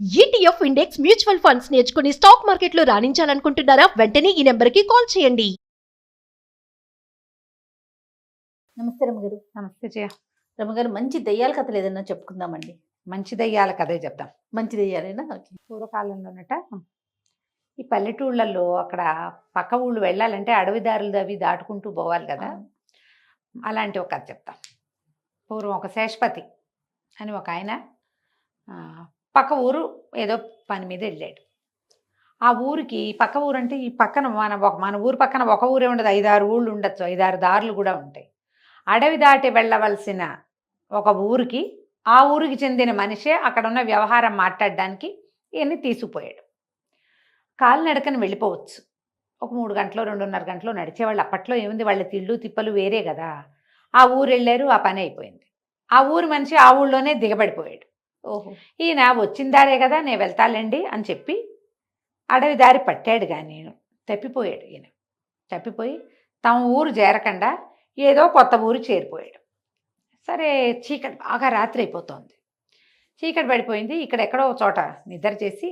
ETF index mutual funds నేర్చుకుని stock మార్కెట్లో రాణించాలనుకుంటున్నారా? వెంటనే ఈ నెంబర్కి కాల్ చేయండి. నమస్తే రమగారు. నమస్తే జయ. రమగారు, మంచి దెయ్యాల కథలు ఏదైనా చెప్పుకుందామండి. మంచి దయ్యాల కథే చెప్దాం. మంచి దెయ్యాలేనా? ఓకే. పూర్వకాలంలోనట ఈ పల్లెటూళ్ళల్లో అక్కడ పక్క ఊళ్ళు వెళ్ళాలంటే అడవి దారులు అవి దాటుకుంటూ పోవాలి కదా. అలాంటి ఒక కథ చెప్తాం. పూర్వం ఒక శేషపతి అని ఒక ఆయన పక్క ఊరు ఏదో పని మీద వెళ్ళాడు. ఆ ఊరికి పక్క ఊరు అంటే ఈ పక్కన మన ఊరు పక్కన ఒక ఊరే ఉండదు, 5-6 ఊళ్ళు ఉండొచ్చు, 5-6 దారులు కూడా ఉంటాయి. అడవి దాటి వెళ్ళవలసిన ఒక ఊరికి ఆ ఊరికి చెందిన మనిషే అక్కడ ఉన్న వ్యవహారం మాట్లాడడానికి ఈయన్ని తీసుకుపోయాడు. కాలినడకని వెళ్ళిపోవచ్చు. ఒక 3 గంటలు 2:30 గంటలు నడిచేవాళ్ళు. అప్పట్లో ఏముంది, వాళ్ళ తిళ్ళు తిప్పలు వేరే కదా. ఆ ఊరు వెళ్ళారు, ఆ పని అయిపోయింది. ఆ ఊరి మనిషి ఆ ఊళ్ళోనే దిగబడిపోయాడు. ఓహో. ఈయన వచ్చిన దారే కదా, నేను వెళ్తాలేండి అని చెప్పి అడవి దారి పట్టాడు. కానీ తప్పిపోయాడు. ఈయన తప్పిపోయి తమ ఊరు చేరకుండా ఏదో కొత్త ఊరు చేరిపోయాడు. సరే, చీకటి బాగా రాత్రి అయిపోతుంది. చీకటి పడిపోయింది. ఇక్కడెక్కడో ఒక చోట నిద్ర చేసి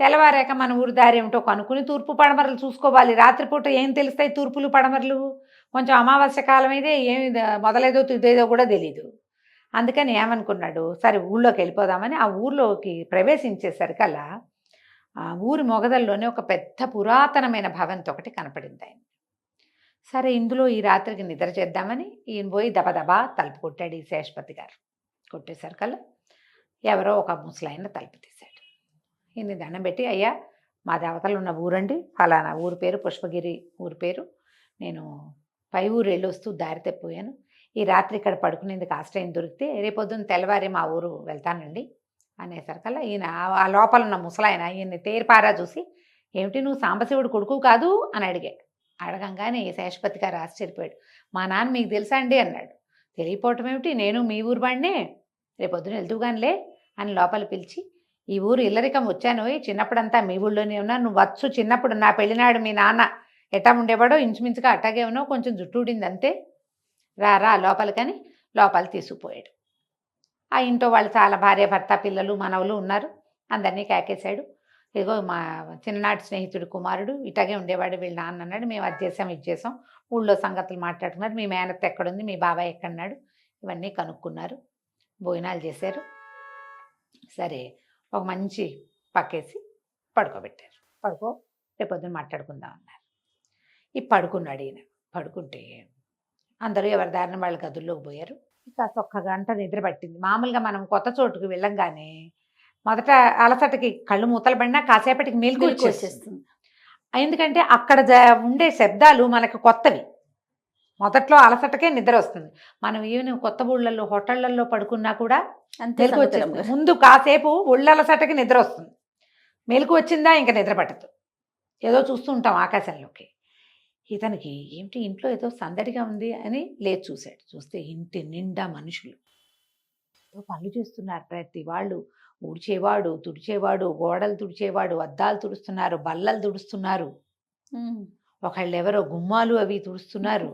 తెల్లవారాక మన ఊరు దారి ఏమిటో కనుక్కుని తూర్పు పడమరలు చూసుకోవాలి. రాత్రిపూట ఏం తెలుస్తాయి తూర్పులు పడమరలు? కొంచెం అమావాస్య కాలం అయితే ఏమి మొదలేదో తుదేదో కూడా తెలీదు. అందుకని ఏమనుకున్నాడు, సరే ఊళ్ళోకి వెళ్ళిపోదామని ఆ ఊర్లోకి ప్రవేశించేసరికల్లా ఆ ఊరి మొగదల్లోనే ఒక పెద్ద పురాతనమైన భవంతి ఒకటి కనపడింది ఆయన. సరే, ఇందులో ఈ రాత్రికి నిద్ర చేద్దామని ఈయన పోయి దబదబా తలుపు కొట్టాడు. ఈ శేషపతి గారు కొట్టేసరికల్లా ఎవరో ఒక ముసలాయన తలుపు తీశాడు. ఈయన దండం పెట్టి, అయ్యా మా దేవతలు ఉన్న ఊరండి, ఫలానా ఊరి పేరు పుష్పగిరి ఊరి పేరు, నేను పై ఊరు వెళ్ళి వస్తూ దారి తప్పిపోయాను. ఈ రాత్రి ఇక్కడ పడుకునేందుకు ఆశ్రయం దొరికితే రేపొద్దున తెల్లవారి మా ఊరు వెళ్తానండి అనేసరికల్లా ఈయన ఆ లోపల ఉన్న ముసలాయన ఈయన్ని తేరిపారా చూసి, ఏమిటి నువ్వు సాంబశివుడు కొడుకు కాదు అని అడిగాడు. అడగంగానే ఈ శేషపతి గారు ఆశ్చర్యపోయాడు. మా నాన్న మీకు తెలుసా అండి అన్నాడు. తెలియపోవటం ఏమిటి, నేను మీ ఊరు వాడినే, రేపొద్దున వెళ్తూగానిలే అని లోపల పిలిచి, ఈ ఊరు ఇల్లరికం వచ్చాను, చిన్నప్పుడంతా మీ ఊళ్ళోనే ఉన్నా, నువ్వు వచ్చు చిన్నప్పుడు నా పెళ్ళినాడు మీ నాన్న ఎట్టా ఉండేవాడో ఇంచుమించుగా అట్టాగే ఉన్నావు, కొంచెం జుట్టు ఊడింది అంతే, రా లోపలికని లోపల తీసుకుపోయాడు. ఆ ఇంట్లో వాళ్ళు చాలా భార్య భర్త పిల్లలు మనవలు ఉన్నారు. అందరినీ కేకేశాడు. ఇదిగో మా చిన్ననాటి స్నేహితుడు కుమారుడు ఇట్లాగే ఉండేవాడు, వీళ్ళ నాన్న అన్నాడు, మేము అది చేసాం ఇది చేసాం, ఊళ్ళో సంగతులు మాట్లాడుకున్నారు, మీ మేనత్త ఎక్కడుంది, మీ బాబాయ్ ఎక్కడున్నాడు, ఇవన్నీ కనుక్కున్నారు. భోజనాలు చేశారు. సరే, ఒక మంచి పక్కేసి పడుకోబెట్టారు. పడుకో, రేపొద్దున మాట్లాడుకుందాం అన్నారు. ఈ పడుకున్నాడు ఈయన. పడుకుంటే అందరూ ఎవరి దారిన వాళ్ళ గదుల్లోకి పోయారు. కాస్త ఒక్క గంట నిద్ర పట్టింది. మామూలుగా మనం కొత్త చోటుకు వెళ్ళంగానే మొదట అలసటకి కళ్ళు మూతలు పడినా కాసేపటికి మెలకు వచ్చేస్తుంది. ఎందుకంటే అక్కడ ఉండే శబ్దాలు మనకు కొత్తవి. మొదట్లో అలసటకే నిద్ర వస్తుంది. మనం ఈవెనింగ్ కొత్త ఊళ్ళల్లో హోటళ్లలో పడుకున్నా కూడా మెలకు వచ్చేస్తుంది. ముందు కాసేపు ఒళ్ళలసటకి నిద్ర వస్తుంది, మెలకు వచ్చిందా ఇంకా నిద్ర పట్టదు, ఏదో చూస్తూ ఉంటాం ఆకాశంలోకి. ఇతనికి ఏమిటి ఇంట్లో ఏదో సందడిగా ఉంది అని లేచి చూశాడు. చూస్తే ఇంటి నిండా మనుషులు ఏదో పనులు చేస్తున్నారు. ప్రతి వాళ్ళు ఊడ్చేవాడు తుడిచేవాడు, గోడలు తుడిచేవాడు, అద్దాలు తుడుస్తున్నారు, బల్లలు తుడుస్తున్నారు, ఒకళ్ళు ఎవరో గుమ్మాలు అవి తుడుస్తున్నారు,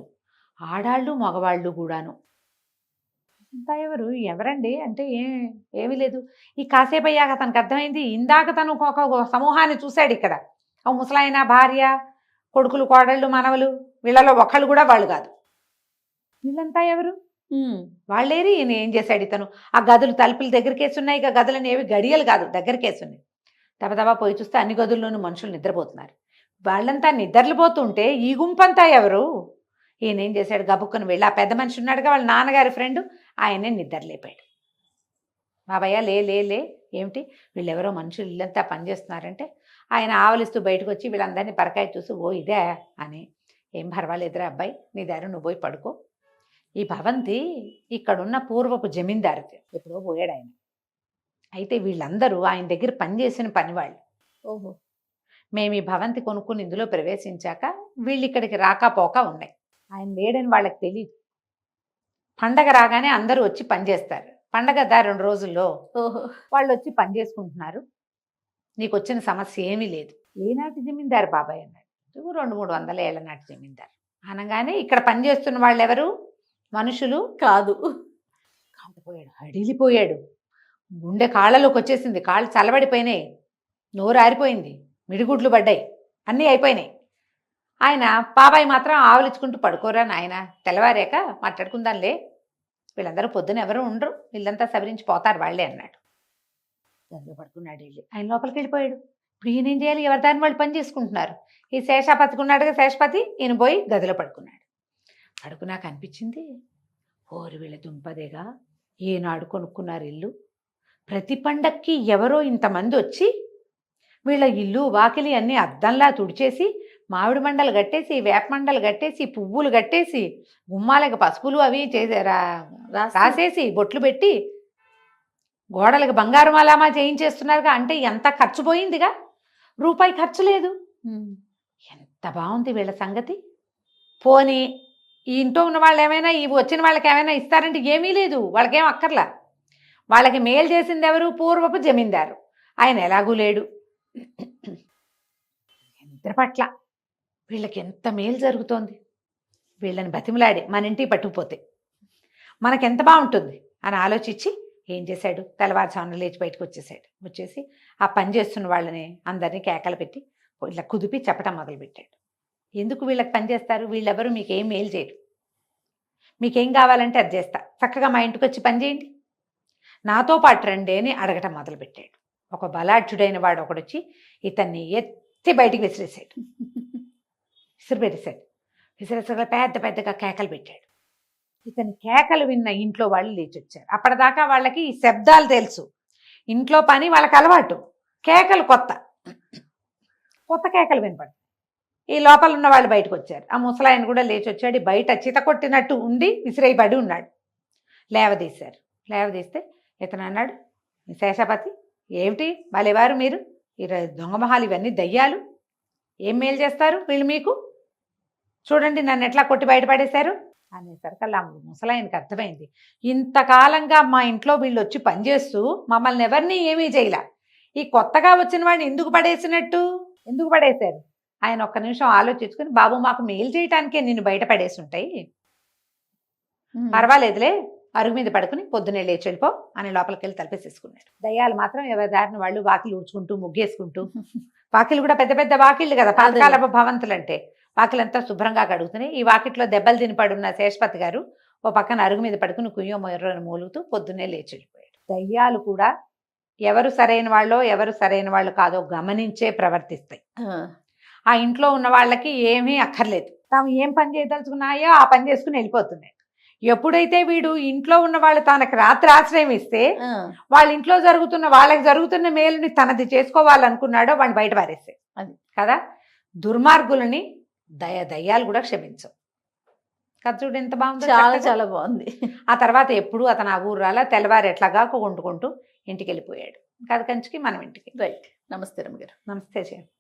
ఆడాళ్ళు మగవాళ్ళు కూడాను. ఇంతా ఎవరండి అంటే ఏమీ లేదు. ఈ కాసేపు అయ్యాక తనకు అర్థమైంది, ఇందాక తను ఒక సమూహాన్ని చూశాడు ఇక్కడ, ఒక ముసలాయన భార్య కొడుకులు కోడళ్ళు మనవలు, వీళ్ళలో ఒకళ్ళు కూడా వాళ్ళు కాదు. వీళ్ళంతా ఎవరు? వాళ్ళేరి. ఈయన ఏం చేశాడు, ఇతను ఆ గదులు తలుపులు దగ్గరికేసున్నాయి. ఇక గదులని ఏవి గడియలు కాదు, దగ్గరికేసున్నాయి. దబదబా పోయి చూస్తే అన్ని గదుల్లోనూ మనుషులు నిద్రపోతున్నారు. వాళ్ళంతా నిద్రలు పోతుంటే ఈ గుంపంతా ఎవరు? ఈయన ఏం చేశాడు, గబుక్కుని వెళ్ళి ఆ పెద్ద మనిషి ఉన్నాడుగా వాళ్ళ నాన్నగారి ఫ్రెండ్, ఆయనే నిద్రలేపాడు. బాబయ్య లే లే లే, ఏమిటి వీళ్ళెవరో మనుషులు ఇల్లంతా పనిచేస్తున్నారంటే ఆయన ఆవలిస్తూ బయటకు వచ్చి వీళ్ళందరినీ పరకాయ చూసి, ఓ ఇదే అని, ఏం పర్వాలేదురా అబ్బాయి, నీ దారి నువ్వు పోయి పడుకో, ఈ భవంతి ఇక్కడున్న పూర్వపు జమీందారుది, ఎప్పుడో పోయాడు ఆయన. అయితే వీళ్ళందరూ ఆయన దగ్గర పనిచేసిన పనివాళ్ళు. ఓహో. మేము ఈ భవంతి కొనుక్కుని ఇందులో ప్రవేశించాక వీళ్ళు ఇక్కడికి రాకపోక ఉన్నాయి. ఆయన లేడని వాళ్ళకి తెలియదు. పండగ రాగానే అందరూ వచ్చి పనిచేస్తారు. పండగ 2 రోజుల్లో వాళ్ళు వచ్చి పని చేసుకుంటున్నారు. నీకు వచ్చిన సమస్య ఏమీ లేదు. ఏనాటి జమీందారు బాబాయ్ అన్నాడు. 200-300 ఏళ్ల నాటి జమీందారు అనగానే ఇక్కడ పనిచేస్తున్న వాళ్ళు ఎవరు? మనుషులు కాదు. కాంతిపోయాడు, అడిలిపోయాడు. గుండె కాళ్ళలోకి వచ్చేసింది, కాళ్ళు చల్లబడిపోయినాయి, నోరు ఆరిపోయింది, మిడిగుడ్లు పడ్డాయి, అన్నీ అయిపోయినాయి. ఆయన బాబాయ్ మాత్రం ఆవలించుకుంటూ పడుకోరా నాయన, తెల్లవారాక మాట్లాడుకుందాంలే, వీళ్ళందరూ పొద్దున ఎవరు ఉండరు, వీళ్ళంతా సవరించి పోతారు వాళ్ళే అన్నాడు. గదిలో పడుకున్నాడు వెళ్ళి. ఆయన లోపలికి వెళ్ళిపోయాడు. ఇప్పుడు ఈయన ఏం చేయాలి? ఎవరి దాన్ని వాళ్ళు పని చేసుకుంటున్నారు. ఈ శేషాపతికి ఉన్నాడుగా శేషపతి, ఈయన పోయి గదిలో పడుకున్నాడు. పడుకున్నాక అనిపించింది, ఓరి వీళ్ళ దుంపదేగా, ఏనాడు కొనుక్కున్నారు ఇల్లు, ప్రతి పండక్కి ఎవరో ఇంతమంది వచ్చి వీళ్ళ ఇల్లు వాకిలి అన్నీ అద్దంలా తుడిచేసి, మామిడి మండలు కట్టేసి, వేప మండలు కట్టేసి, పువ్వులు కట్టేసి, గుమ్మాలకు పసుపులు అవి రాసేసి బొట్లు పెట్టి గోడలకు బంగారం అలామా చేయించేస్తున్నారుగా. అంటే ఎంత ఖర్చు పోయిందిగా, రూపాయి ఖర్చు లేదు. ఎంత బాగుంది వీళ్ళ సంగతి. పోనీ ఈ ఇంట్లో ఉన్న వాళ్ళు ఏమైనా, ఈ వచ్చిన వాళ్ళకి ఏమైనా ఇస్తారంటే ఏమీ లేదు, వాళ్ళకేం అక్కర్లా. వాళ్ళకి మేలు చేసింది ఎవరు? పూర్వపు జమీందారు. ఆయన ఎలాగూ లేడు. ఇద్దరి పట్ల వీళ్ళకి ఎంత మేలు జరుగుతోంది. వీళ్ళని బతిమలాడి మన ఇంటికి పట్టుకుపోతే మనకెంత బాగుంటుంది అని ఆలోచించి ఏం చేశాడు? తెల్లవారుజామున లేచి బయటకు వచ్చేసాడు. వచ్చేసి ఆ పని చేస్తున్న వాళ్ళని అందరినీ కేకలు పెట్టి ఇలా కుదిపి చెప్పటం మొదలుపెట్టాడు. ఎందుకు వీళ్ళకి పని చేస్తారు? వీళ్ళెవరు మీకేం మేలు చేయరు, మీకేం కావాలంటే అది చేస్తా, చక్కగా మా ఇంటికి వచ్చి పని చేయండి, నాతో పాటు రండి అని అడగటం మొదలుపెట్టాడు. ఒక బలాఢ్యుడైన వాడు ఒకడొచ్చి ఇతన్ని ఎత్తి బయటికి విసిరేసాడు. విసిరేసాడు. పెద్ద పెద్దగా కేకలు పెట్టాడు. ఇతని కేకలు విన్న ఇంట్లో వాళ్ళు లేచి వచ్చారు. అప్పటిదాకా వాళ్ళకి ఈ శబ్దాలు తెలుసు, ఇంట్లో పని వాళ్ళకి అలవాటు, కేకలు కొత్త కేకలు వినపడు. ఈ లోపల ఉన్న వాళ్ళు బయటకు వచ్చారు. ఆ ముసలాయన కూడా లేచి వచ్చాడు. బయట చిత కొట్టినట్టు ఉండి విసిరేయబడి ఉన్నాడు. లేవదీశారు. లేవదీస్తే ఇతను అన్నాడు, శేషాపతి ఏమిటి వాళ్ళెవారు మీరు? ఈ దొంగ మొహాలు, ఇవన్నీ దయ్యాలు, ఏం మేలు చేస్తారు వీళ్ళు మీకు? చూడండి నన్ను ఎట్లా కొట్టి బయటపడేశారు అనేసరికల్లా ముసలాయనకి అర్థమైంది, ఇంతకాలంగా మా ఇంట్లో వీళ్ళు వచ్చి పనిచేస్తూ మమ్మల్ని ఎవరిని ఏమీ చేయలే, ఈ కొత్తగా వచ్చిన వాడిని ఎందుకు పడేశారు? ఆయన ఒక్క నిమిషం ఆలోచించుకుని, బాబు మాకు మేలు చేయటానికే నిన్ను బయట పడేసి ఉంటాయి, పర్వాలేదులే, అరుగు మీద పడుకుని పొద్దున్నే లేచి వెళ్ళిపో అని లోపలికి వెళ్ళి తలపేసేసుకున్నాడు. దయ్యాలు మాత్రం ఎవరి దారిని వాళ్ళు వాకిలు ఊడ్చుకుంటూ ముగ్గేసుకుంటూ, వాకిలు కూడా పెద్ద పెద్ద వాకిళ్ళు కదా పాతకాలపు భవంతులు అంటే, వాకిలంతా శుభ్రంగా కడుగుతున్నాయి. ఈ వాకిట్లో దెబ్బలు తిని పడున్న శేషపతి గారు ఓ పక్కన అరుగు మీద పడుకుని కుయ్యో మొర్రని మూలుగుతూ పొద్దున్నే లేచి వెళ్ళిపోయాడు. దయ్యాలు కూడా ఎవరు సరైన వాళ్ళో ఎవరు సరైన వాళ్ళు కాదో గమనించే ప్రవర్తిస్తాయి. ఆ ఇంట్లో ఉన్న వాళ్ళకి ఏమీ అక్కర్లేదు, తాము ఏం పని చేయదలుచుకున్నాయో ఆ పని చేసుకుని వెళ్ళిపోతున్నాయి. ఎప్పుడైతే వీడు ఇంట్లో ఉన్న వాళ్ళు తనకు రాత్రి ఆశ్రయం ఇస్తే వాళ్ళ ఇంట్లో వాళ్ళకి జరుగుతున్న మేలుని తనది చేసుకోవాలనుకున్నాడో వాడిని బయట పారేస్తే అది కదా. దుర్మార్గులని దయ్యాలు కూడా క్షమించవు కదా. చూడు ఎంత బాగుంది, చాలా చాలా బాగుంది. ఆ తర్వాత ఎప్పుడు అతను ఆ ఊరాల తెల్లవారు ఎట్లాగా వండుకుంటూ ఇంటికి వెళ్ళిపోయాడు. కథ కంచికి మనం ఇంటికి. రైట్. నమస్తే రమ్మ గారు. నమస్తే చేయండి.